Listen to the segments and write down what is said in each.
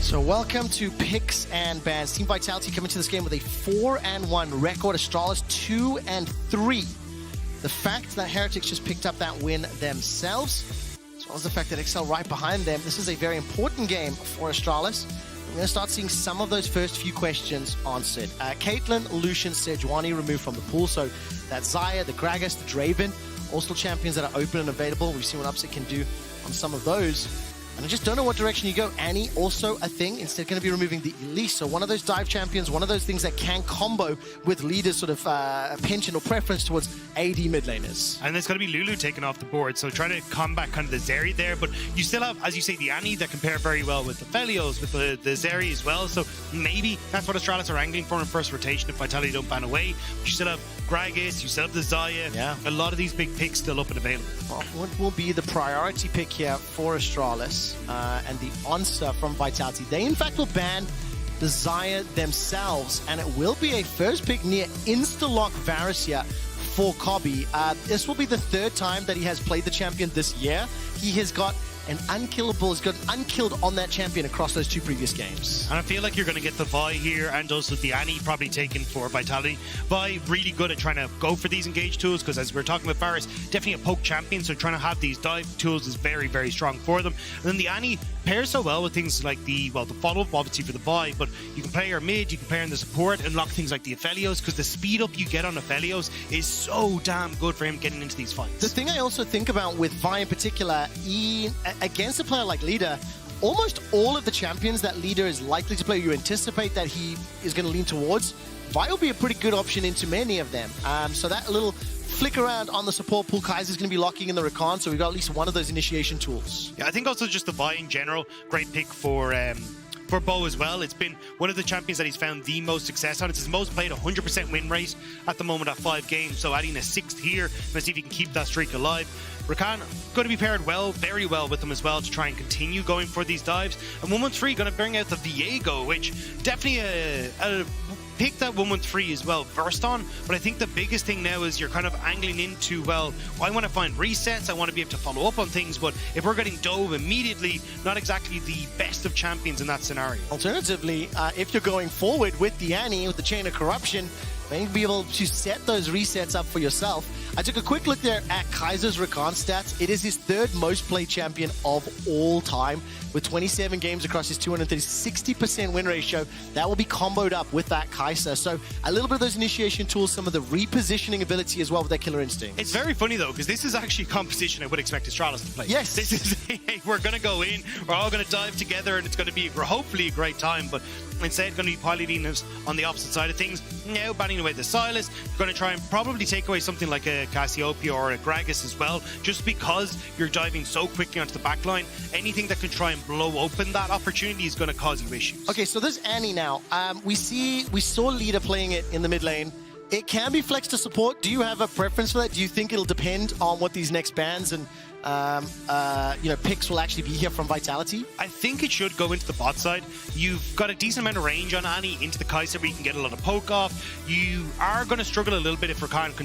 So welcome to Picks and Bans. Team Vitality coming to this game with a 4-1 record. Astralis 2-3. The fact that Heretics just picked up that win themselves, as well as the fact that Excel right behind them, this is a very important game for Astralis. We're going to start seeing some of those first few questions answered. Caitlyn, Lucian, Sejuani removed from the pool. So that's Zaya, the Gragas, the Draven, all still champions that are open and available. We've seen what Upset can do on some of those. And I just don't know what direction you go. Annie, also a thing, instead going to be removing the Elise. So one of those dive champions, one of those things that can combo with leaders' sort of penchant or preference towards AD mid laners. And there's going to be Lulu taken off the board, so trying to combat kind of the Zeri there. But you still have, as you say, the Annie that can pair very well with the Felios, with the Zeri as well. So maybe that's what Astralis are angling for in first rotation if Vitality don't ban away. But you still have Gragas, you still have the Zaya. Yeah. A lot of these big picks still up and available. Well, what will be the priority pick here for Astralis? And the answer from Vitality, they in fact will ban the Zaya themselves, and it will be a first pick near insta-lock Varus here for Kobbe. This will be the third time that he has played the champion this year. He has got an unkillable, he's got unkilled on that champion across those two previous games. And I feel like you're going to get the Vi here and also the Annie probably taken for Vitality. Vi really good at trying to go for these engage tools, because as we're talking about Varus, definitely a poke champion, so trying to have these dive tools is very, very strong for them. And then the Annie pairs so well with things like the follow-up obviously for the Vi, but you can play her mid, you can pair in the support and lock things like the Aphelios, because the speed up you get on Aphelios is so damn good for him getting into these fights. The thing I also think about with Vi in particular, against a player like Leader, almost all of the champions that Leader is likely to play, you anticipate that he is going to lean towards, Vi will be a pretty good option into many of them. So that little flick around on the support pool, Kaiser's going to be locking in the Rakan, so we've got at least one of those initiation tools. Yeah, I think also just the Vi in general, great pick for Bo as well. It's been one of the champions that he's found the most success on. It's his most played 100% win rate at the moment at 5 games, so adding a 6th here, let's see if he can keep that streak alive. Rakan going to be paired well, very well with him as well to try and continue going for these dives. And 113 going to bring out the Viego, which definitely a pick that 113 is well versed on, but I think the biggest thing now is you're kind of angling into, well, I want to find resets, I want to be able to follow up on things, but if we're getting dove immediately, not exactly the best of champions in that scenario. Alternatively, if you're going forward with the Annie, with the Chain of Corruption, maybe be able to set those resets up for yourself. I took a quick look there at Kaiser's Rakan stats. It is his 3rd most played champion of all time, with 27 games across his 60% win ratio. That will be comboed up with that Kaiser. So a little bit of those initiation tools, some of the repositioning ability as well with that Killer Instinct. It's very funny though, because this is actually a composition I would expect Astralis to play. Yes. This is, hey, we're going to go in, we're all going to dive together, and it's going to be hopefully a great time, but instead going to be piloting us on the opposite side of things. Now banning away the Silas, going to try and probably take away something like a Cassiopeia or a Gragas as well, just because you're diving so quickly onto the backline. Anything that can try and blow open that opportunity is going to cause you issues. Okay, so there's Annie now. We saw Leader playing it in the mid lane. It can be flexed to support. Do you have a preference for that? Do you think it'll depend on what these next bans and picks will actually be here from Vitality? I think it should go into the bot side. You've got a decent amount of range on Annie into the Kaiser where you can get a lot of poke off. You are going to struggle a little bit if Rakan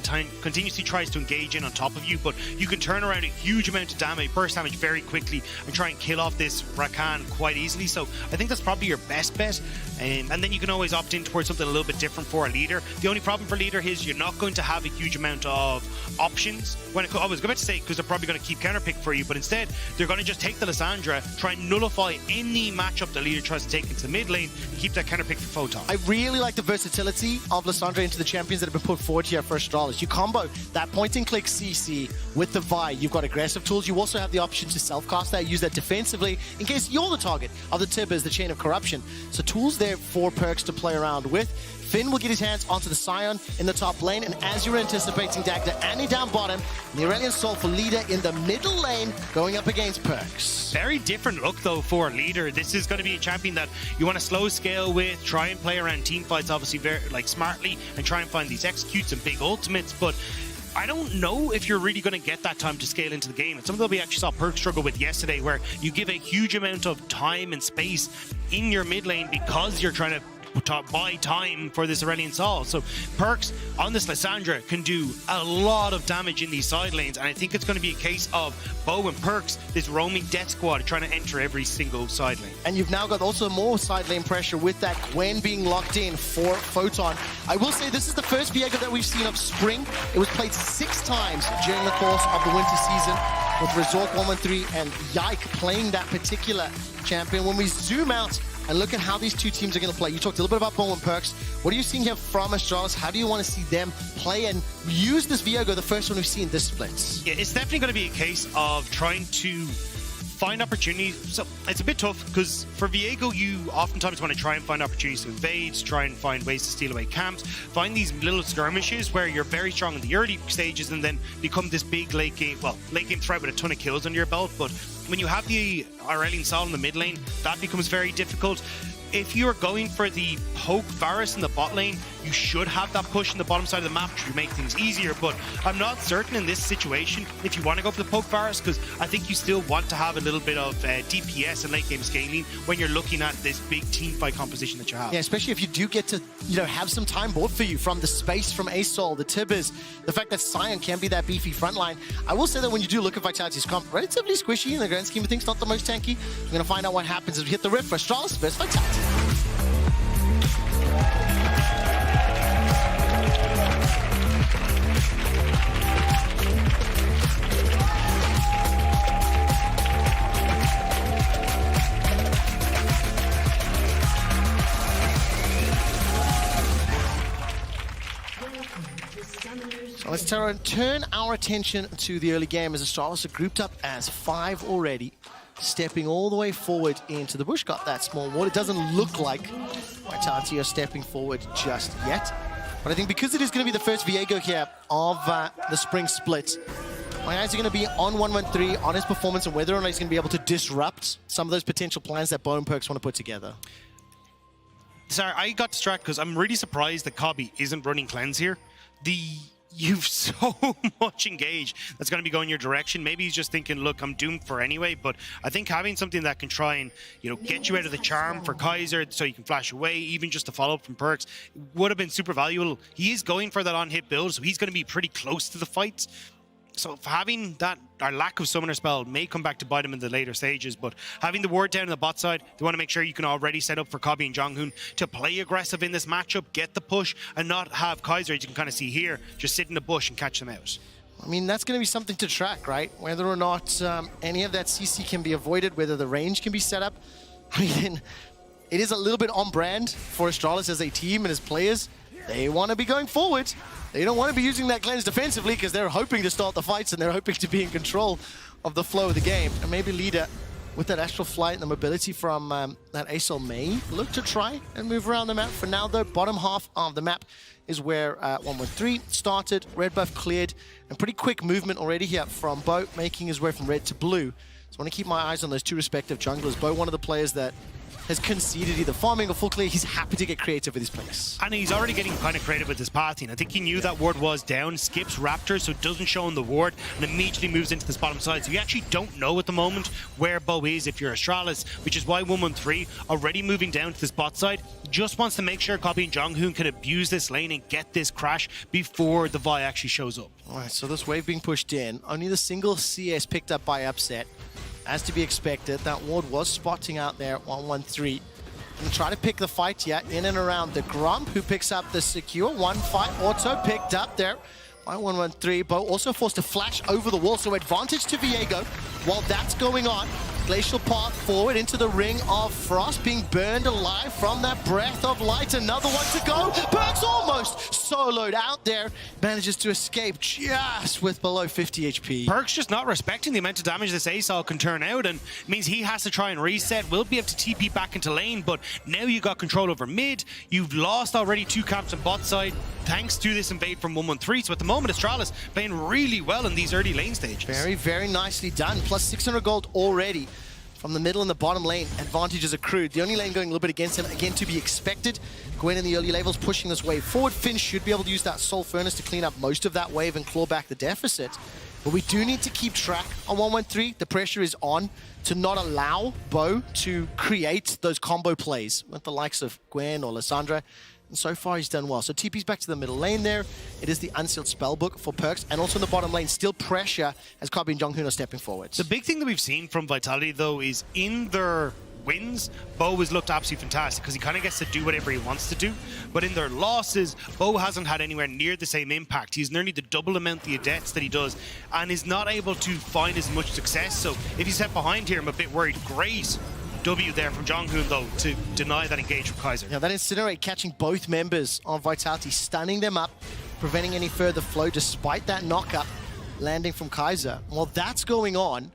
continuously tries to engage in on top of you, but you can turn around a huge amount of damage, burst damage very quickly and try and kill off this Rakan quite easily. So I think that's probably your best bet. And then you can always opt in towards something a little bit different for a Leader. The only problem for Leader is you're not going to have a huge amount of options. I was about to say, because they're probably going to keep counterpick for you, but instead they're going to just take the Lissandra, try and nullify any matchup the Leader tries to take into the mid lane and keep that counterpick for Photon. I really like the versatility of Lissandra into the champions that have been put forward here for Astralis. You combo that point and click CC with the Vi. You've got aggressive tools. You also have the option to self-cast that, use that defensively in case you're the target of the Tibbers, the Chain of Corruption. So tools there for perks to play around with. Finn will get his hands onto the Scion in the top lane, and as you're anticipating, Dagda, Annie down bottom, the Aurelion Soul for Leader in the middle lane, going up against Perks. Very different look though for Leader. This is going to be a champion that you want to slow scale with, try and play around team fights obviously very smartly, and try and find these executes and big ultimates, but I don't know if you're really going to get that time to scale into the game. It's something that we actually saw Perk struggle with yesterday, where you give a huge amount of time and space in your mid lane because you're trying to buy time for this Aurelion Sol. So Perks on this Lissandra can do a lot of damage in these side lanes, and I think it's going to be a case of Bo and Perks, this roaming death squad, trying to enter every single side lane. And you've now got also more side lane pressure with that Gwen being locked in for Photon. I will say this is the first Viego that we've seen of Spring. It was played 6 times during the course of the winter season, with Resort 113 and Yike playing that particular champion. When we zoom out and look at how these two teams are going to play, you talked a little bit about Bo and Perks. What are you seeing here from Astralis? How do you want to see them play and use this Viego, the first one we've seen this split? Yeah, it's definitely going to be a case of trying to find opportunities. So it's a bit tough because for Viego, you oftentimes want to try and find opportunities to invade, try and find ways to steal away camps, find these little skirmishes where you're very strong in the early stages and then become this big late game threat with a ton of kills under your belt. But when you have the Aurelion Sol in the mid lane, that becomes very difficult. If you're going for the poke Varus in the bot lane, you should have that push in the bottom side of the map to make things easier, but I'm not certain in this situation if you want to go for the poke Varus, because I think you still want to have a little bit of DPS and late game scaling when you're looking at this big team fight composition that you have. Yeah, especially if you do get to, have some time bought for you from the space from Asol, the Tibbers, the fact that Sion can be that beefy frontline. I will say that when you do look at Vitality's comp, relatively squishy in the grand scheme of things, not the most tanky. We're going to find out what happens as we hit the riff for Astralis versus Vitality. So let's turn our attention to the early game as Astralis are grouped up as 5 already, stepping all the way forward into the bush. Got that small ward. It doesn't look like Vitality are stepping forward just yet. But I think because it is going to be the first Viego here of the spring split, my eyes are going to be on 113, on his performance and whether or not he's going to be able to disrupt some of those potential plans that Bo and Perks want to put together. Sorry, I got distracted because I'm really surprised that Cobby isn't running cleanse here. You've so much engage that's going to be going your direction. Maybe he's just thinking, look, I'm doomed for anyway, but I think having something that can try and, get you out of the charm for Kaiser so you can flash away, even just to follow up from Perks, would have been super valuable. He is going for that on-hit build, so he's going to be pretty close to the fight. So having that, our lack of summoner spell may come back to bite him in the later stages, but having the ward down on the bot side, they want to make sure you can already set up for Cobby and Jonghoon to play aggressive in this matchup, get the push, and not have Kaiser, as you can kind of see here, just sit in the bush and catch them out. I mean, that's going to be something to track, right? Whether or not any of that CC can be avoided, whether the range can be set up. I mean, it is a little bit on brand for Astralis as a team and as players. They want to be going forward. They don't want to be using that cleanse defensively because they're hoping to start the fights and they're hoping to be in control of the flow of the game. And maybe Leader, with that astral flight and the mobility from that Asol, may look to try and move around the map. For now, though, bottom half of the map is where 113 started. Red buff cleared, and pretty quick movement already here from Bo, making his way from red to blue. So I want to keep my eyes on those two respective junglers. Bo, one of the players that has conceded either farming or full clear. He's happy to get creative with his plays. And he's already getting kind of creative with his pathing. I think he knew that ward was down, skips Raptor, so it doesn't show him the ward, and immediately moves into this bottom side. So you actually don't know at the moment where Bo is if you're Astralis, which is why 113, already moving down to this bot side, just wants to make sure Cobby and Jonghoon can abuse this lane and get this crash before the Vi actually shows up. All right, so this wave being pushed in, only the single CS picked up by Upset. As to be expected, that ward was spotting out there at 113. And try to pick the fight, in and around the Grump, who picks up the secure. One fight auto picked up there by 113. Bo also forced to flash over the wall, so advantage to Viego. While that's going on, Glacial path forward into the ring of Frost, being burned alive from that breath of light. Another one to go. Perks almost soloed out there. Manages to escape just with below 50 HP. Perks just not respecting the amount of damage this Asol can turn out, and means he has to try and reset. Will be able to TP back into lane, but now you got control over mid. You've lost already 2 camps on bot side thanks to this invade from 113. So at the moment, Astralis playing really well in these early lane stages. Very, very nicely done. Plus 600 gold already from the middle and the bottom lane. Advantages accrued. The only lane going a little bit against him, again, to be expected. Gwen in the early levels pushing this wave forward. Finn should be able to use that Soul Furnace to clean up most of that wave and claw back the deficit. But we do need to keep track on 113. The pressure is on to not allow Bo to create those combo plays with the likes of Gwen or Lissandra. And so far, he's done well. So TP's back to the middle lane there. It is the unsealed spellbook for Perkz. And also in the bottom lane, still pressure as Kabi and Jonghoon are stepping forwards. The big thing that we've seen from Vitality, though, is in their wins, Bo has looked absolutely fantastic because he kind of gets to do whatever he wants to do. But in their losses, Bo hasn't had anywhere near the same impact. He's nearly the double amount the deaths that he does and is not able to find as much success. So if he's set behind here, I'm a bit worried. Great W there from Jonghoon, though, to deny that engage from Kaiser. Now that Incinerate catching both members of Vitality, stunning them up, preventing any further flow despite that knock-up landing from Kaiser. While that's going on,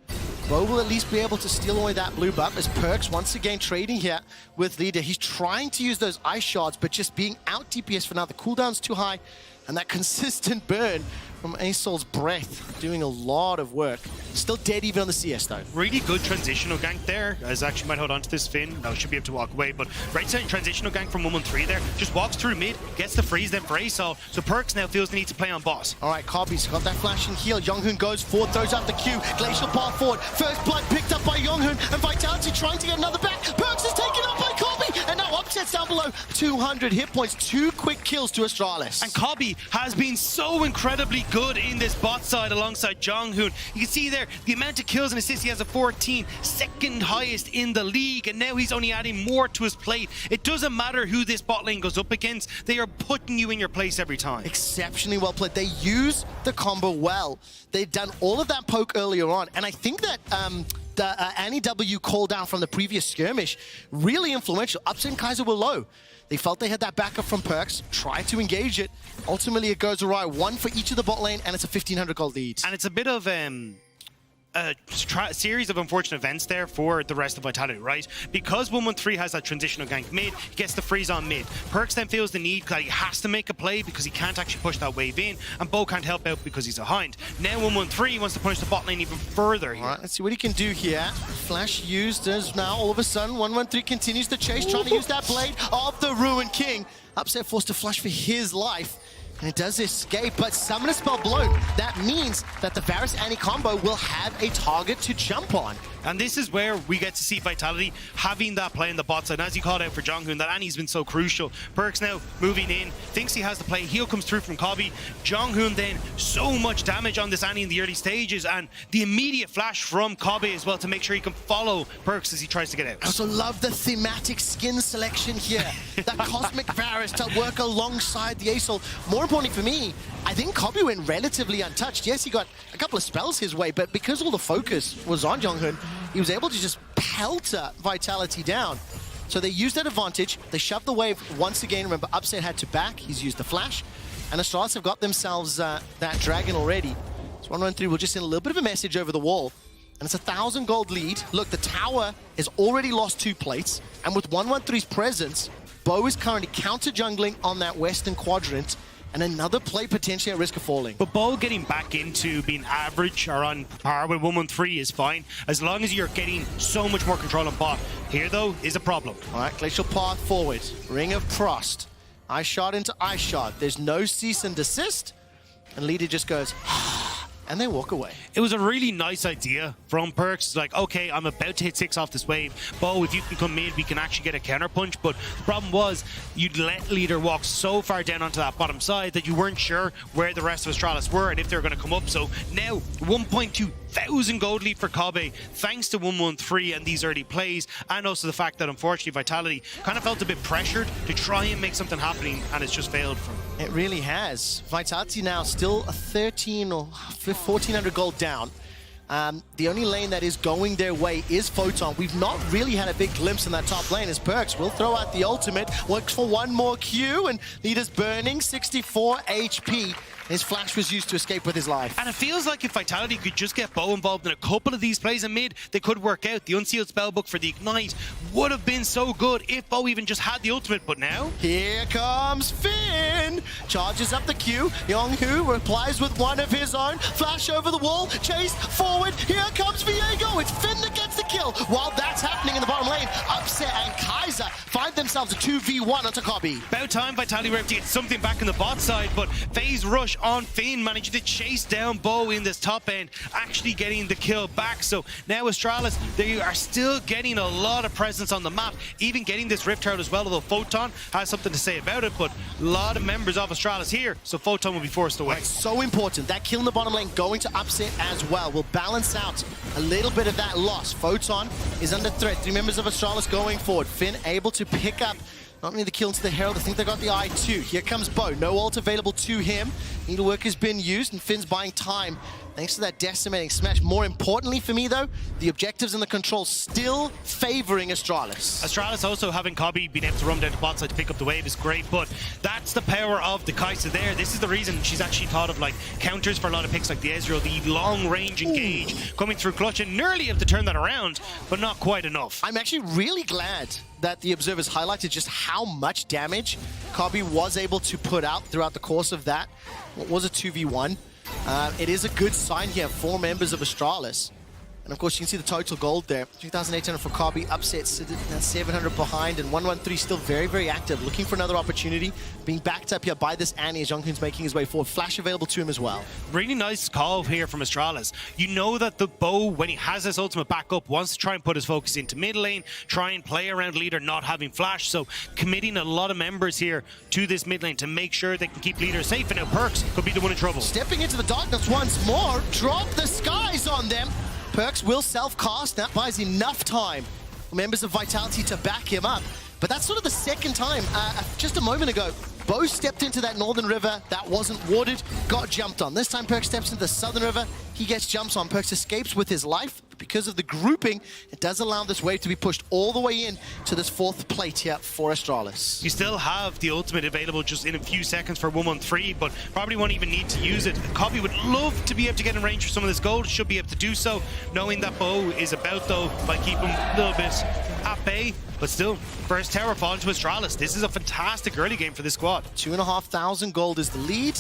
Bo will at least be able to steal away that blue buff as Perkz once again trading here with Leader. He's trying to use those ice shards, but just being out DPS for now. The cooldown's too high, and that consistent burn from Asol's breath doing a lot of work. Still dead even on the CS though. Really good transitional gank there. As actually might hold on to this Finn. No, should be able to walk away. But right side transitional gank from 113 there. Just walks through mid, gets the freeze then for Asol. So Perkz now feels the need to play on boss. All right, Kabi's got that flashing heal. Jonghoon goes forward, throws out the Q. Glacial path forward. First blood picked up by Jonghoon, and Vitality trying to get another back. Perkz is taken up by Kabi, and now upsets down below. 200 hit points, 2 quick kills to Astralis. And Kabi has been so incredibly good in this bot side alongside Jonghoon. You can see there the amount of kills and assists he has a 14, second highest in the league, and now he's only adding more to his plate. It doesn't matter who this bot lane goes up against, they are putting you in your place every time. Exceptionally well played. They use the combo well. They've done all of that poke earlier on, and I think that the Annie W call down from the previous skirmish, really influential. Upset and Kaiser were low. They felt they had that backup from Perkz, tried to engage it. Ultimately, it goes awry. One for each of the bot lane, and it's a 1,500 gold lead. And it's a bit of a series of unfortunate events there for the rest of Vitality, right? Because 113 has that transitional gank mid, he gets the freeze on mid. Perkz then feels the need that he has to make a play because he can't actually push that wave in, and Bo can't help out because he's behind. Now 113 wants to punish the bot lane even further here. All right, let's see what he can do here. Flash used as now all of a sudden 113 continues the chase, trying to use that blade of the Ruined King. Upset forced to flash for his life. And it does escape, but Summoner Spell blown. That means that the Varus Annie combo will have a target to jump on. And this is where we get to see Vitality having that play in the bot side. And as you called out for Jonghoon, that Annie's been so crucial. Perkz now moving in, thinks he has the play. Heal comes through from Kabi. Jonghoon then so much damage on this Annie in the early stages, and the immediate flash from Kabi as well to make sure he can follow Perkz as he tries to get out. I also love the thematic skin selection here. That Cosmic Varus to work alongside the Asol. More importantly for me, I think Kabi went relatively untouched. Yes, he got a couple of spells his way, but because all the focus was on Jonghoon, he was able to just pelter Vitality down. So they used that advantage. They shoved the wave once again. Remember, Upset had to back. He's used the flash. And Astralis have got themselves that dragon already. So 113 will just send a little bit of a message over the wall. And it's a 1,000 gold lead. Look, the tower has already lost 2 plates. And with 113's presence, Bo is currently counter-jungling on that western quadrant. And another play potentially at risk of falling. But Bo getting back into being average or on par with 113 is fine, as long as you're getting so much more control on bot. Here, though, is a problem. All right, Glacial Path forward. Ring of Frost. Ice Shard into Ice Shard. There's no cease and desist. And Leader just goes, and they walk away. It was a really nice idea from Perkz. Like, okay, I'm about to hit 6 off this wave. Bo, if you can come mid, we can actually get a counter punch. But the problem was, you'd let Leader walk so far down onto that bottom side that you weren't sure where the rest of Astralis were and if they were going to come up. So now, 1,200 gold lead for Kabe, thanks to 113 and these early plays, and also the fact that, unfortunately, Vitality kind of felt a bit pressured to try and make something happening, and it's just failed for them. It really has. Vitality now still a 13 or 1,400 gold down. The only lane that is going their way is Photon. We've not really had a big glimpse in that top lane as Perkz will throw out the ultimate, works for one more Q, and Leader's burning 64 HP. His flash was used to escape with his life. And it feels like if Vitality could just get Bo involved in a couple of these plays in mid, they could work out. The unsealed spellbook for the Ignite would have been so good if Bo even just had the ultimate, but now... Here comes Finn! Charges up the Q. Jonghoon replies with one of his own. Flash over the wall, chase forward. Here comes Viego. It's Finn that gets the kill. While that's happening in the bottom lane, Upset and Kaiser find themselves themselves a 2v1 onto Cobby. About time Vitality were able to get something back in the bot side, but phase rush on Finn managed to chase down Bo in this top end, actually getting the kill back. So now Astralis, they are still getting a lot of presence on the map, even getting this Rift Herald as well, although Photon has something to say about it, but a lot of members of Astralis here, so Photon will be forced away. Right, so important. That kill in the bottom lane going to upset as well will balance out a little bit of that loss. Photon is under threat. 3 members of Astralis going forward. Finn able to pick up not only the kill into the Herald, I think they got the eye too. Here comes Bo. No ult available to him. Needlework has been used and Finn's buying time thanks to that decimating smash. More importantly for me though, the objectives and the control still favoring Astralis. Astralis also having Cobby being able to run down the bot side to pick up the wave is great, but that's the power of the Kai'Sa there. This is the reason she's actually thought of like counters for a lot of picks like the Ezreal, the long range engage coming through clutch, and nearly able to turn that around, but not quite enough. I'm actually really glad that the observers highlighted just how much damage Cobby was able to put out throughout the course of that. What was a 2v1? It is a good sign here for members of Astralis. And of course, you can see the total gold there. 3,800 for Cobby, upset 700 behind, and 113 still very, very active, looking for another opportunity, being backed up here by this Annie as Jungkook's making his way forward. Flash available to him as well. Really nice call here from Astralis. You know that the Bo, when he has his ultimate back up, wants to try and put his focus into mid lane, try and play around leader not having flash, so committing a lot of members here to this mid lane to make sure they can keep leader safe, and now Perks could be the one in trouble. Stepping into the darkness once more, drop the skies on them. Perks will self-cast. That buys enough time for members of Vitality to back him up. But that's sort of the second time. Just a moment ago, Bo stepped into that northern river. That wasn't warded, got jumped on. This time Perks steps into the southern river. He gets jumps on. Perks escapes with his life. Because of the grouping, it does allow this wave to be pushed all the way in to this 4th plate here for Astralis. You still have the ultimate available just in a few seconds for 113, but probably won't even need to use it. Cobby would love to be able to get in range for some of this gold, should be able to do so, knowing that Bo is about, though, by keeping him a little bit at bay. But still, first tower falling to Astralis. This is a fantastic early game for this squad. 2,500 gold is the lead.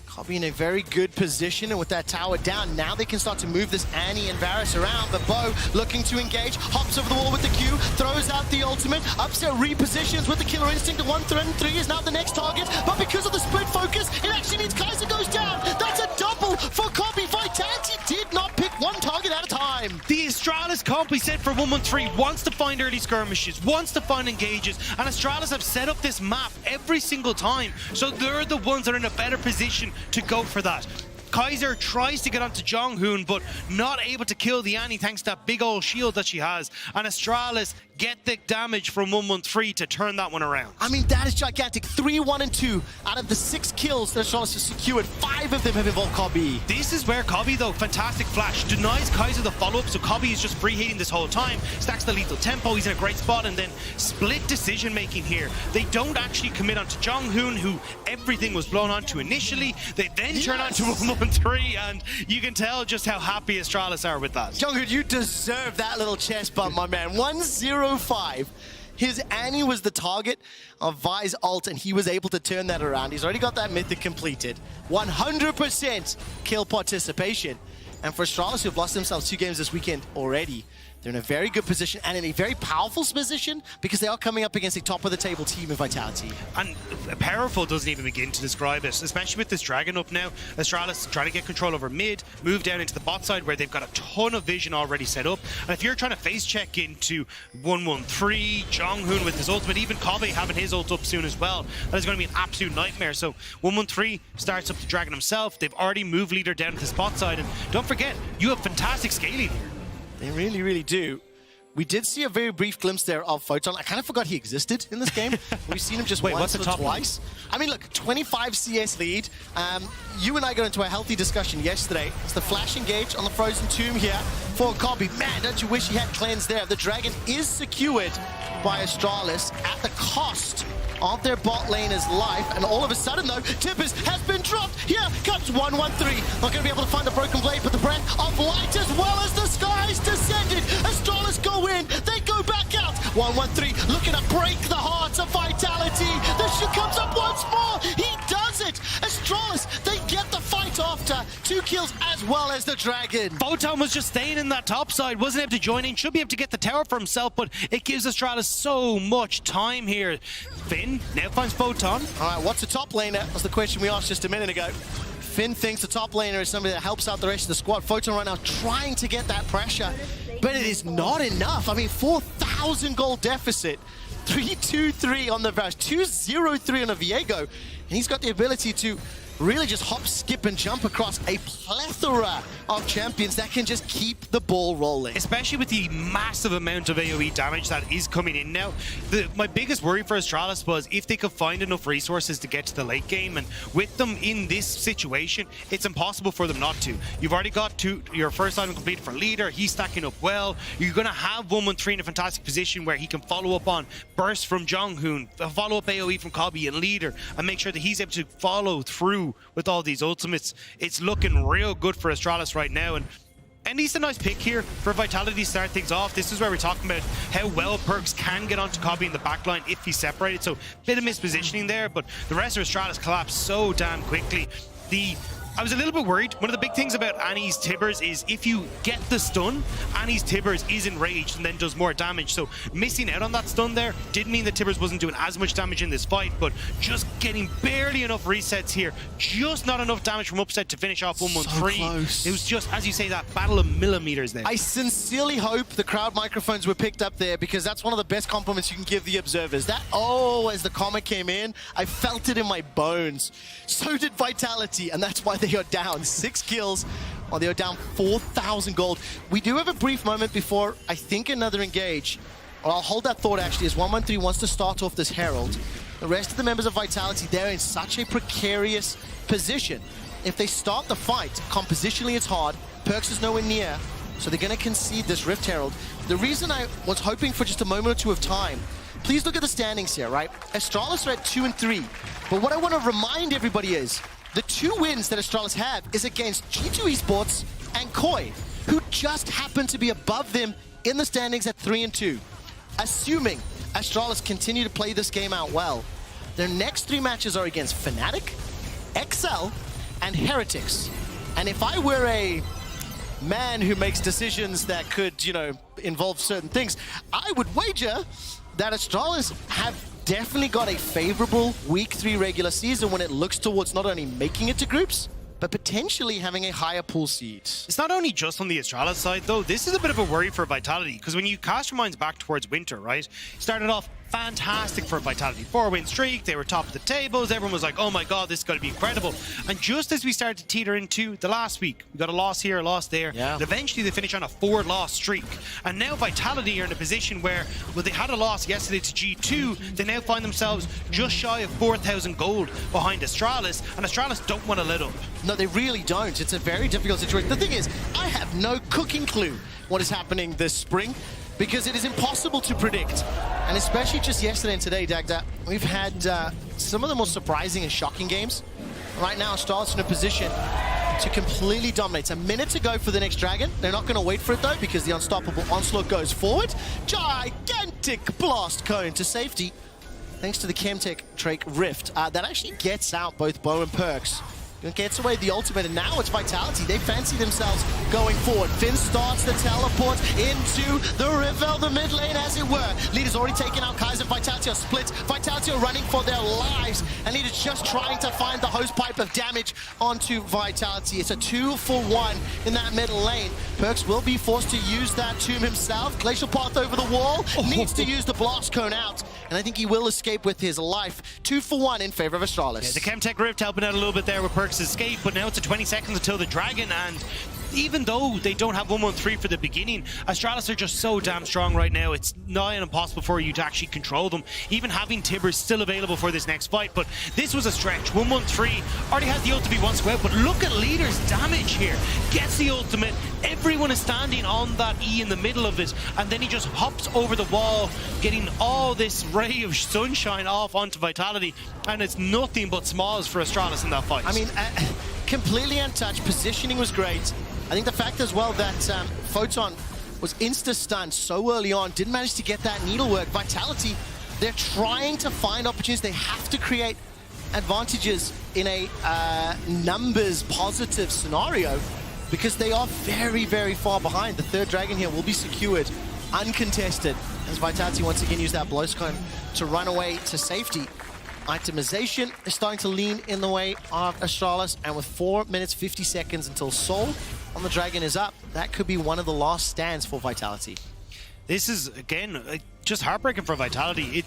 Cobby in a very good position, and with that tower down, now they can start to move this Annie and Varus around. But Bo looking to engage, hops over the wall with the Q, throws out the ultimate, upset repositions with the killer instinct. The 1-3 is now the next target, but because of the split focus, it actually means Kai'Sa goes down. That's a double for Cobby. Vitality did not pick one target at a time. The Astralis comp we said for 113 wants to find early skirmishes, wants to find engages, and Astralis have set up this map every single time, so they're the ones that are in a better position to go for that. Kai'Sa tries to get onto Jonghoon, but not able to kill the Annie thanks to that big old shield that she has. And Astralis get the damage from 113 to turn that one around. I mean, that is gigantic. 3, 1, and 2 out of the 6 kills that Astralis has secured. 5 of them have involved Cobby. This is where Cobby, though, fantastic flash, denies Kai'Sa the follow-up, so Cobby is just free hitting this whole time, stacks the lethal tempo, he's in a great spot, and then split decision-making here. They don't actually commit onto Jonghoon, who everything was blown onto initially. They then turn onto 113, and you can tell just how happy Astralis are with that. Jonghoon, you deserve that little chest bump, my man. 105. His Annie was the target of Vi's ult, and he was able to turn that around. He's already got that mythic completed. 100% kill participation. And for Astralis, who've lost themselves 2 games this weekend already, they're in a very good position and in a very powerful position because they are coming up against a top-of-the-table team in Vitality. And powerful doesn't even begin to describe it, especially with this dragon up now. Astralis trying to get control over mid, move down into the bot side where they've got a ton of vision already set up. And if you're trying to face check into 113, Jonghoon with his ultimate, even Cobby having his ult up soon as well, that is going to be an absolute nightmare. So 113 starts up the dragon himself. They've already moved leader down to the spot side, and don't forget, you have fantastic scaling here. They really, really do. We did see a very brief glimpse there of Photon. I kind of forgot he existed in this game. We've seen him just once or twice. I mean, look, 25 CS lead. You and I got into a healthy discussion yesterday. It's the flash engage on the Frozen Tomb here for Cobby. Man, don't you wish he had cleanse there. The dragon is secured by Astralis at the cost of their bot laner's life, and all of a sudden though, Tippers has been dropped. Here comes 113. Not going to be able to find the broken blade, but the breath of light as well as the skies descended. Astralis go in, they go back out. 113 looking to break the hearts of Vitality. The shit comes up once more. He does it. Astralis, they get the fight off Hunter, 2 kills as well as the Dragon. Photon was just staying in that top side, wasn't able to join in, should be able to get the tower for himself, but it gives Astralis so much time here. Finn now finds Photon. All right, what's a top laner? Was the question we asked just a minute ago. Finn thinks the top laner is somebody that helps out the rest of the squad. Photon right now trying to get that pressure, but it is not enough. I mean, 4,000 gold deficit. 3-2-3 on the Vods, 2-0-3 on the Viego, and he's got the ability to really just hop, skip, and jump across a plethora of champions that can just keep the ball rolling. Especially with the massive amount of AoE damage that is coming in now. My biggest worry for Astralis was if they could find enough resources to get to the late game, and with them in this situation, it's impossible for them not to. You've already got your first item complete for leader, he's stacking up well. You're going to have 113 in a fantastic position where he can follow up on burst from Jonghoon, follow up AoE from Kobe and leader, and make sure that he's able to follow through with all these ultimates. It's looking real good for Astralis right now, and he's a nice pick here for Vitality to start things off. This is where we're talking about how well Perks can get onto Kobe in the backline if he's separated, so bit of mispositioning there, but the rest of Astralis collapsed so damn quickly. I was a little bit worried. One of the big things about Annie's Tibbers is if you get the stun, Annie's Tibbers is enraged and then does more damage. So missing out on that stun there did mean that Tibbers wasn't doing as much damage in this fight, but just getting barely enough resets here. Just not enough damage from upset to finish off 113. So it was just, as you say, that battle of millimeters there. I sincerely hope the crowd microphones were picked up there, because that's one of the best compliments you can give the observers. That, oh, as the comment came in, I felt it in my bones. So did Vitality, and that's why they are down 6 kills, while they are down 4,000 gold. We do have a brief moment before, I think, another engage. Well, I'll hold that thought, actually, as 113 wants to start off this Herald. The rest of the members of Vitality, they're in such a precarious position. If they start the fight, compositionally it's hard, Perks is nowhere near, so they're going to concede this Rift Herald. The reason I was hoping for just a moment or two of time, please look at the standings here, right? Astralis are at 2 and 3, but what I want to remind everybody is, the 2 wins that Astralis have is against G2 Esports and Koi, who just happen to be above them in the standings at 3 and 2. Assuming Astralis continue to play this game out well, their next 3 matches are against Fnatic, XL, and Heretics. And if I were a man who makes decisions that could, you know, involve certain things, I would wager that Astralis have definitely got a favorable week 3 regular season when it looks towards not only making it to groups, but potentially having a higher pool seed. It's not only just on the Astralis side, though. This is a bit of a worry for Vitality, because when you cast your minds back towards winter, right? Started off fantastic for Vitality. 4-win streak, they were top of the tables, everyone was like, oh my god, this is going to be incredible. And just as we started to teeter into the last week, we got a loss here, a loss there, and eventually they finish on a 4-loss streak. And now Vitality are in a position where, well, they had a loss yesterday to G2, they now find themselves just shy of 4,000 gold behind Astralis, and Astralis don't want to let up. No, they really don't. It's a very difficult situation. The thing is, I have no cooking clue what is happening this spring, because it is impossible to predict. And especially just yesterday and today, Dagda, we've had some of the most surprising and shocking games. Right now, Astralis in a position to completely dominate. It's a minute to go for the next Dragon. They're not going to wait for it, though, because the unstoppable onslaught goes forward. Gigantic blast cone to safety, thanks to the Chemtech Drake Rift. That actually gets out both Bo and Perks. Gets away the ultimate, and now it's Vitality. They fancy themselves going forward. Finn starts the teleport into the river, the mid lane, as it were. Leader's already taken out Kaiser. Vitality are split. Vitality are running for their lives, and Leader's just trying to find the hose pipe of damage onto Vitality. It's a 2-for-1 in that middle lane. Perks will be forced to use that tomb himself. Glacial Path over the wall. Needs to use the blast cone out, and I think he will escape with his life. 2-for-1 in favor of Astralis. Yeah, the Chemtech Rift helping out a little bit there with Perks' escape, but now it's a 20 seconds until the Dragon, and even though they don't have 113 for the beginning, Astralis are just so damn strong right now. It's nigh and impossible for you to actually control them. Even having Tibbers still available for this next fight, but this was a stretch. 113 already has the ult to be one square, but look at Leader's damage here. Gets the ultimate. Everyone is standing on that E in the middle of it, and then he just hops over the wall, getting all this ray of sunshine off onto Vitality, and it's nothing but smalls for Astralis in that fight. I mean, completely untouched. Positioning was great. I think the fact as well that Photon was insta-stunned so early on, didn't manage to get that needlework. Vitality, they're trying to find opportunities. They have to create advantages in a numbers positive scenario because they are very, very far behind. The third dragon here will be secured, uncontested, as Vitality once again use that blowscone to run away to safety. Itemization is starting to lean in the way of Astralis, and with 4 minutes 50 seconds until Soul on the dragon is up, that could be one of the last stands for Vitality. This is, again, just heartbreaking for Vitality.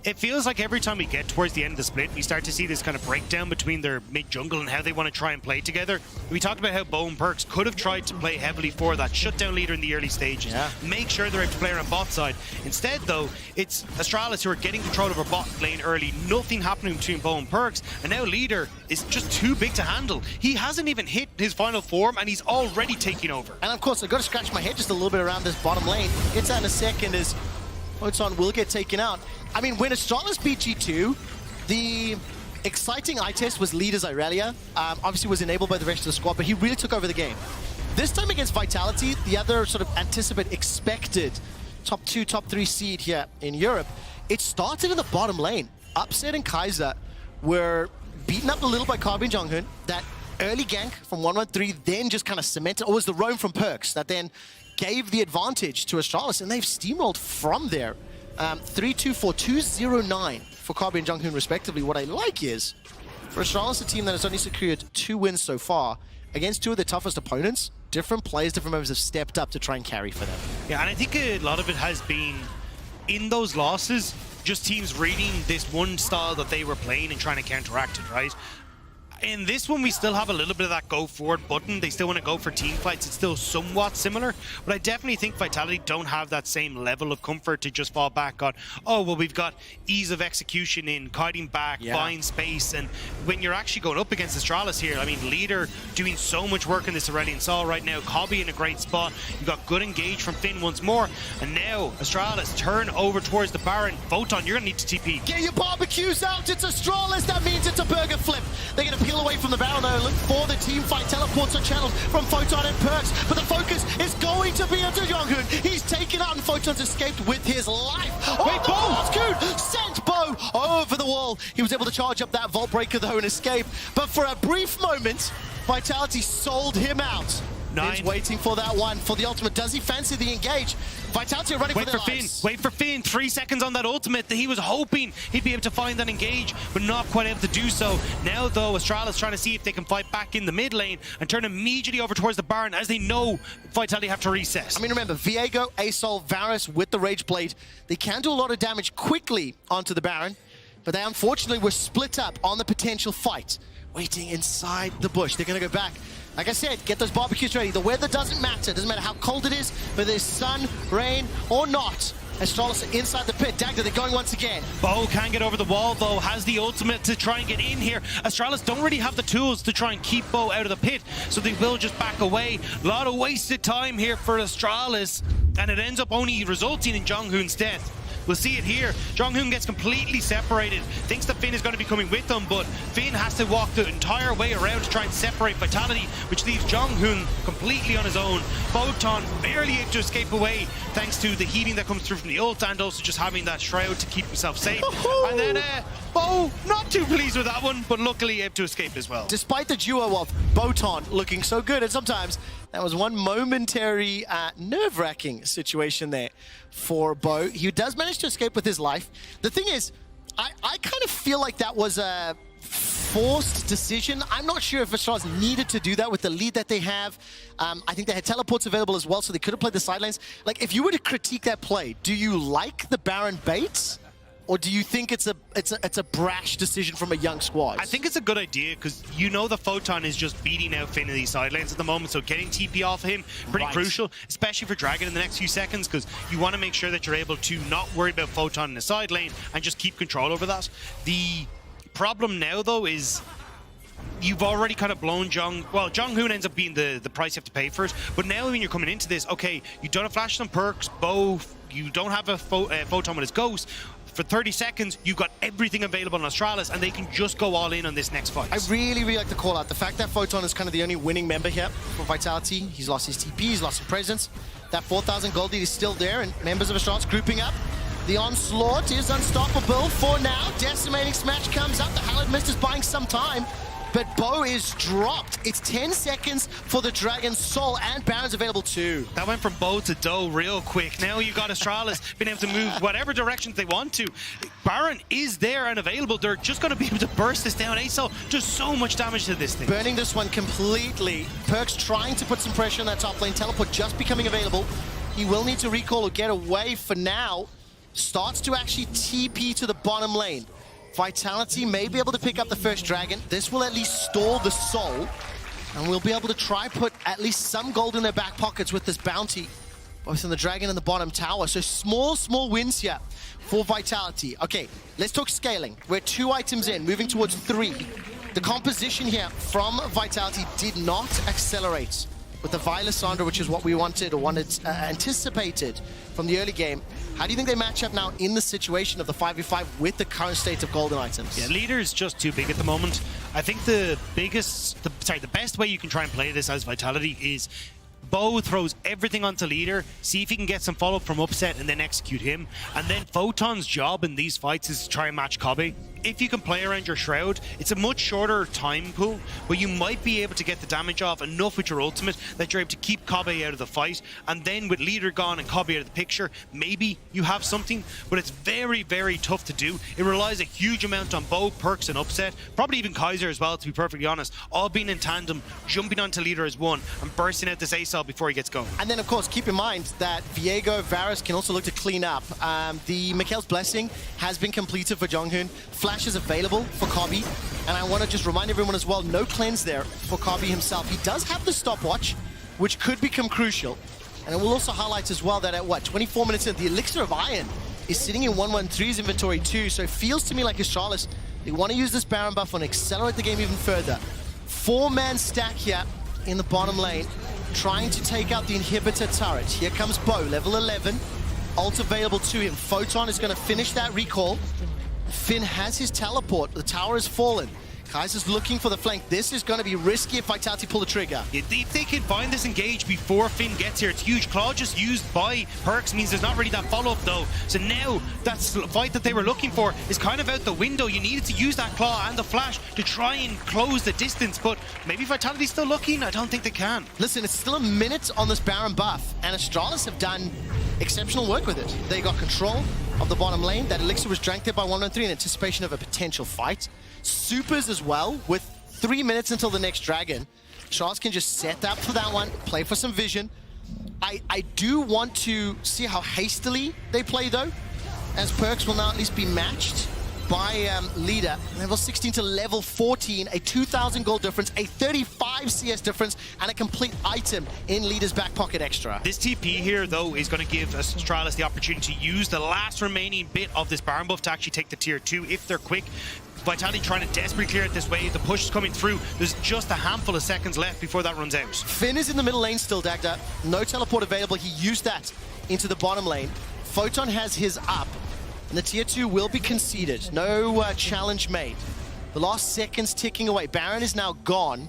It feels like every time we get towards the end of the split, we start to see this kind of breakdown between their mid-jungle and how they want to try and play together. We talked about how Bo and Perks could have tried to play heavily for that shutdown leader in the early stages, make sure they're able to play around bot side. Instead, though, it's Astralis who are getting control of our bot lane early, nothing happening between Bo and Perks, and now leader is just too big to handle. He hasn't even hit his final form, and he's already taking over. And of course, I've got to scratch my head just a little bit around this bottom lane. Gets out in a second as Vods will get taken out. I mean, when Astralis beat G2, the exciting eye test was leaders Irelia. Obviously was enabled by the rest of the squad, but he really took over the game. This time against Vitality, the other sort of expected top 2, top 3 seed here in Europe, it started in the bottom lane. Upset and Kaiser were beaten up a little by Karbi and Jonghoon. That early gank from 113 then just kind of cemented, or was the roam from Perks that then gave the advantage to Astralis, and they've steamrolled from there. 3-2-4, 2-0-9 for Karbi and Jonghoon respectively. What I like is, for Astralis, a team that has only secured 2 wins so far, against 2 of the toughest opponents, different players, different members have stepped up to try and carry for them. Yeah, and I think a lot of it has been, in those losses, just teams reading this one style that they were playing and trying to counteract it, right? In this one, we still have a little bit of that go forward button. They still want to go for team fights. It's still somewhat similar, but I definitely think Vitality don't have that same level of comfort to just fall back on, oh, well, we've got ease of execution in kiting back, buying space, and when you're actually going up against Astralis here, I mean, leader doing so much work in this already in Sol right now, Cobby in a great spot, you've got good engage from Finn once more, and now Astralis turn over towards the Baron. Photon, you're going to need to TP. Get your barbecues out, it's Astralis, that means it's a burger flip. They're going to peel away from the Baron though, look for the team fight, teleports are channeled from Photon and Perks, but the focus is going to be into Jonghoon. He's taken out and Photon's escaped with his life. Wait, Bo sent Bo over the wall. He was able to charge up that Vault Breaker though and escape, but for a brief moment, Vitality sold him out. He's waiting for that one, for the ultimate. Does he fancy the engage? Vitality are running for their lives. Wait for Finn. 3 seconds on that ultimate. He was hoping he'd be able to find that engage, but not quite able to do so. Now, though, Astralis trying to see if they can fight back in the mid lane and turn immediately over towards the Baron, as they know Vitality have to reset. I mean, remember, Viego, Asol, Varus with the Rage Blade, they can do a lot of damage quickly onto the Baron, but they unfortunately were split up on the potential fight, waiting inside the bush. They're going to go back. Like I said, get those barbecues ready. The weather doesn't matter. It doesn't matter how cold it is, whether there's sun, rain, or not. Astralis are inside the pit. Dagda, they're going once again. Bo can get over the wall, though, has the ultimate to try and get in here. Astralis don't really have the tools to try and keep Bo out of the pit, so they will just back away. A lot of wasted time here for Astralis, and it ends up only resulting in Jonghoon's death. We'll see it here. Jonghoon gets completely separated. Thinks that Finn is going to be coming with them, but Finn has to walk the entire way around to try and separate Vitality, which leaves Jonghoon completely on his own. Photon barely able to escape away thanks to the healing that comes through from the ult and also just having that shroud to keep himself safe. And then Bo, not too pleased with that one, but luckily able to escape as well. Despite the duo of Boton looking so good, and sometimes that was one momentary nerve-wracking situation there for Bo. He does manage to escape with his life. The thing is, I kind of feel like that was a forced decision. I'm not sure if Astralis needed to do that with the lead that they have. I think they had teleports available as well, so they could have played the sidelines. Like, if you were to critique that play, do you like the Baron baits? Or do you think it's a brash decision from a young squad? I think it's a good idea, because you know the Photon is just beating out Finn in these side lanes at the moment, so getting TP off him, pretty crucial, especially for Dragon in the next few seconds, because you want to make sure that you're able to not worry about Photon in the side lane and just keep control over that. The problem now, though, is you've already kind of blown Jonghoon ends up being the price you have to pay for it, but now when you're coming into this, okay, you don't have flashes and perks, Bo, you don't have a Photon with his ghost. For 30 seconds, you've got everything available on Astralis, and they can just go all in on this next fight. I really, really like to call out the fact that Photon is kind of the only winning member here for Vitality. He's lost his TP, he's lost his presence. That 4,000 gold lead is still there, and members of Astralis grouping up. The onslaught is unstoppable for now. Decimating smash comes up. The Hallowed Mist is buying some time, but Bo is dropped. It's 10 seconds for the Dragon's Soul, and Baron's available too. That went from Bo to Do real quick. Now you've got Astralis being able to move whatever directions they want to. Baron is there and available. They're just going to be able to burst this down. ASL does so much damage to this thing. Burning this one completely. Perkz trying to put some pressure on that top lane. Teleport just becoming available. He will need to recall or get away for now. Starts to actually TP to the bottom lane. Vitality may be able to pick up the first dragon. This will at least stall the soul, and we'll be able to try put at least some gold in their back pockets with this bounty, both on the dragon and the bottom tower. So small wins here for Vitality. Okay, let's talk scaling. We're 2 items in, moving towards 3. The composition here from Vitality did not accelerate with the Violisandra, which is what we wanted or anticipated from the early game. How do you think they match up now in the situation of the 5v5 with the current state of golden items? Yeah, leader is just too big at the moment. I think the best way you can try and play this as Vitality is Bo throws everything onto leader, see if he can get some follow-up from Upset and then execute him. And then Photon's job in these fights is to try and match Kobe. If you can play around your Shroud, it's a much shorter time pool, but you might be able to get the damage off enough with your ultimate that you're able to keep Kobe out of the fight. And then with leader gone and Kobe out of the picture, maybe you have something, but it's very, very tough to do. It relies a huge amount on Bo, Perkz, and Upset, probably even Kaiser as well, to be perfectly honest, all being in tandem, jumping onto leader as one, and bursting out this ASL before he gets going. And then, of course, keep in mind that Viego, Varus can also look to clean up. The Mikhail's Blessing has been completed for Jonghoon. Flash is available for Kobe, and I want to just remind everyone as well, no cleanse there for Kobe himself. He does have the stopwatch, which could become crucial. And it will also highlight as well that at, 24 minutes in, the Elixir of Iron is sitting in 113's inventory too, so it feels to me like Astralis, they want to use this Baron buff and accelerate the game even further. 4-man stack here in the bottom lane, trying to take out the inhibitor turret. Here comes Bo, level 11, ult available to him. Photon is going to finish that recall. Finn has his teleport. The tower has fallen. Kaiser's looking for the flank. This is going to be risky if Vitality pull the trigger. If they can find this engage before Finn gets here, it's huge. Claw just used by Perkz means there's not really that follow-up though. So now that fight that they were looking for is kind of out the window. You needed to use that Claw and the Flash to try and close the distance, but maybe Vitality's still looking. I don't think they can. Listen, it's still a minute on this Baron buff, and Astralis have done exceptional work with it. They got control of the bottom lane. That Elixir was drank there by 113 in anticipation of a potential fight. Supers as well, with 3 minutes until the next dragon. Charles can just set up for that one, play for some vision. I do want to see how hastily they play though, as Perkz will now at least be matched by leader. Level 16 to level 14, a 2,000 gold difference, a 35 CS difference, and a complete item in leader's back pocket extra. This TP here, though, is going to give Astralis the opportunity to use the last remaining bit of this Baron buff to actually take the tier 2 if they're quick. Vitality trying to desperately clear it this way. The push is coming through. There's just a handful of seconds left before that runs out. Finn is in the middle lane still, Dagda. No teleport available. He used that into the bottom lane. Photon has his up, and the tier 2 will be conceded. No challenge made. The last seconds ticking away. Baron is now gone.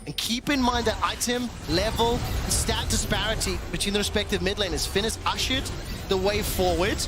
And keep in mind that item, level, and stat disparity between the respective mid laners. Finn has ushered the way forward.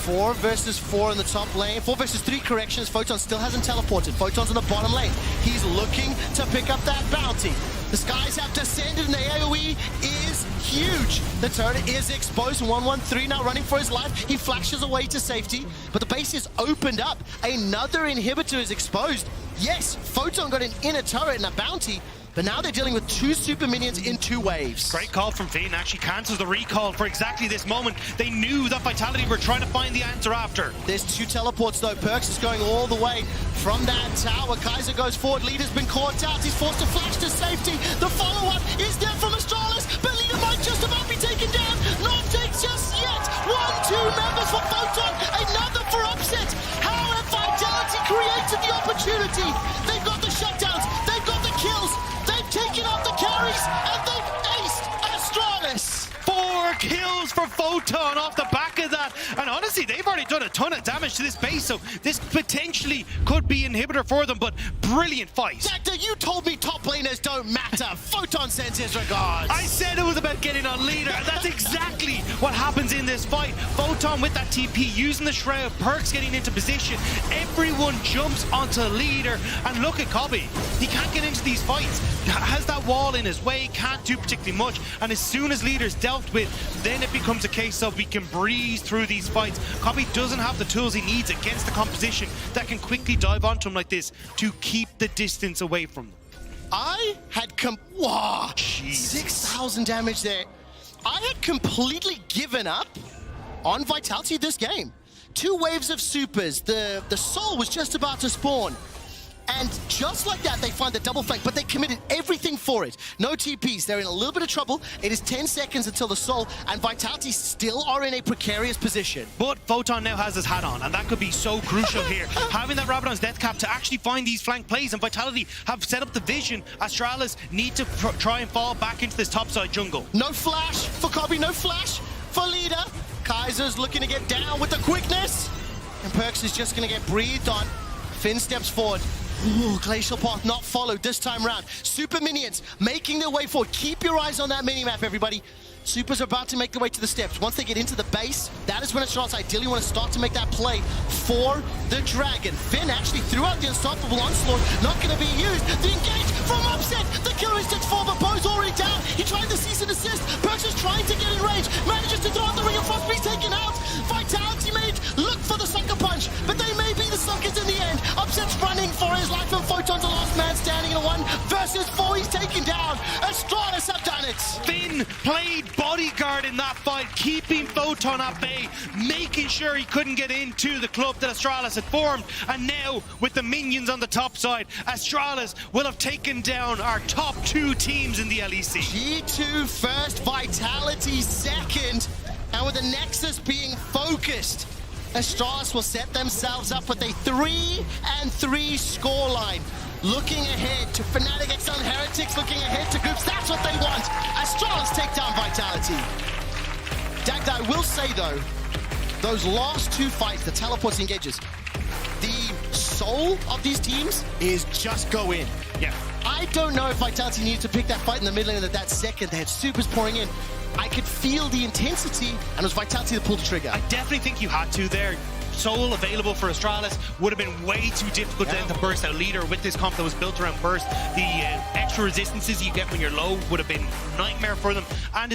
4 versus 4 in the top lane. 4 versus 3 corrections. Photon still hasn't teleported. Photon's in the bottom lane. He's looking to pick up that bounty. The skies have descended and the AoE is huge. The turret is exposed. 113 now running for his life. He flashes away to safety, but the base is opened up. Another inhibitor is exposed. Yes, Photon got an inner turret and a bounty, but now they're dealing with 2 super minions in 2 waves. Great call from Finn. Actually cancels the recall for exactly this moment. They knew that Vitality were trying to find the answer after. There's 2 teleports though. Perkz is going all the way from that tower. Kaiser goes forward. Leader's been caught out. He's forced to flash to safety. The follow-up is there from Astralis, but Leader might just about be taken down. Not takes just yet. 1, 2 members for Photon. Another for Upset. How have Vitality created the opportunity? They've got the shutdowns. They've got the kills. They've taken out the carries, and they've aced Astralis. 4 kills for Photon off the back of that. And honestly, they've already done a ton of damage to this base, so this potentially could be inhibitor for them, but brilliant fight. Dacta, you told me top laners don't matter. Photon sends his regards. I said it was about getting on leader, and that's exactly what happens in this fight. Photon with that TP, using the Shroud, Perks getting into position, everyone jumps onto leader, and look at Cobby. He can't get into these fights, has that wall in his way, can't do particularly much, and as soon as leader's dealt with, then it becomes a case of we can breeze through these fights. Cobby doesn't have the tools he needs against the composition that can quickly dive onto him like this to keep the distance away from them. I had wow, 6,000 damage there. I had completely given up on Vitality this game. 2 waves of supers. The soul was just about to spawn. And just like that, they find the double flank, but they committed everything for it. No TPs, they're in a little bit of trouble. It is 10 seconds until the soul, and Vitality still are in a precarious position. But Photon now has his hat on, and that could be so crucial here. Having that Rabadon's death cap to actually find these flank plays, and Vitality have set up the vision. Astralis need to try and fall back into this topside jungle. No flash for Cobby, no flash for leader. Kaiser's looking to get down with the quickness, and Perks is just going to get breathed on. Finn steps forward. Ooh, Glacial Path not followed this time round. Super minions making their way forward. Keep your eyes on that minimap, everybody. Supers are about to make their way to the steps. Once they get into the base, that is when Astralis ideally want to start to make that play for the Dragon. Finn actually threw out the Unstoppable Onslaught, not going to be used. The engage from Upset. The killer is 6-4, but Bo's already down. He tried the cease and desist. Perks is trying to get in range. Manages to throw out the Ring of Frost, but he's taken out. Vitality made look for the sucker punch, but they may be the suckers in the end. Upset's running for his life, and Photon's the last man standing in a 1 versus 4. He's taken down. Astralis have done it. Finn played bodyguard in that fight, keeping Photon at bay, making sure he couldn't get into the club that Astralis had formed. And now, with the minions on the top side, Astralis will have taken down our top 2 teams in the LEC. G2 first, Vitality second, and with the Nexus being focused, Astralis will set themselves up with a 3-3 scoreline. Looking ahead to Fnatic X on Heretics, looking ahead to groups. That's what they want. Astralis take down Vitality. Dagda, I will say though, those last 2 fights, the teleports engages, the soul of these teams is just go in. Yeah. I don't know if Vitality needed to pick that fight in the middle end of that second. They had supers pouring in. I could feel the intensity, and it was Vitality that pulled the trigger. I definitely think you had to there. Soul available for Astralis would have been way too difficult then to burst out leader with this comp that was built around burst. The extra resistances you get when you're low would have been nightmare for them, and as